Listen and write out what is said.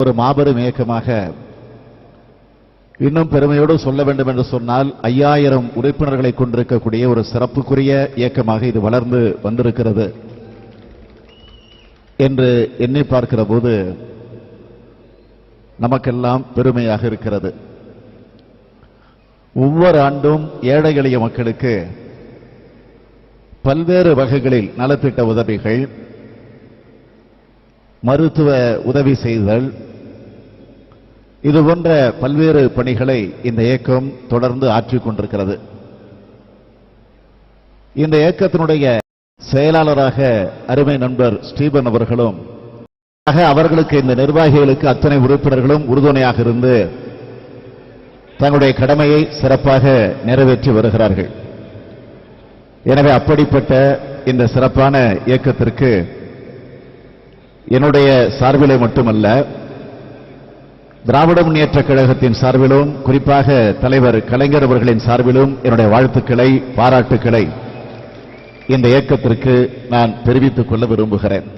ஒரு மாபெரும் இயக்கமாக இன்னும் பெருமையோடு சொல்ல வேண்டும் என்று சொன்னால் 5000 உறுப்பினர்களை கொண்டிருக்கக்கூடிய ஒரு சிறப்புக்குரிய இயக்கமாக இது வளர்ந்து வந்திருக்கிறது என்று எண்ணி பார்க்கிற போது நமக்கெல்லாம் பெருமையாக இருக்கிறது. ஒவ்வொரு ஆண்டும் ஏழை எளிய மக்களுக்கு பல்வேறு வகைகளில் நலத்திட்ட உதவிகள், மருத்துவ உதவி செய்தல், இது போன்ற பல்வேறு பணிகளை இந்த இயக்கம் தொடர்ந்து ஆற்றிக் கொண்டிருக்கிறது. இந்த இயக்கத்தினுடைய செயலாளராக அருமை நண்பர் ஸ்டீபன் அவர்களும் அவர்களுக்கு இந்த நிர்வாகிகளுக்கு அத்தனை உறுப்பினர்களும் உறுதுணையாக இருந்து தங்களுடைய கடமையை சிறப்பாக நிறைவேற்றி வருகிறார்கள். எனவே அப்படிப்பட்ட இந்த சிறப்பான இயக்கத்திற்கு என்னுடைய சார்பிலே மட்டுமல்ல, திராவிட முன்னேற்றக் கழகத்தின் சார்பிலும், குறிப்பாக தலைவர் கலைஞர் அவர்களின் சார்பிலும் என்னுடைய வாழ்த்துக்களை, பாராட்டுக்களை இந்த இயக்கத்திற்கு நான் தெரிவித்துக் கொள்ள விரும்புகிறேன்.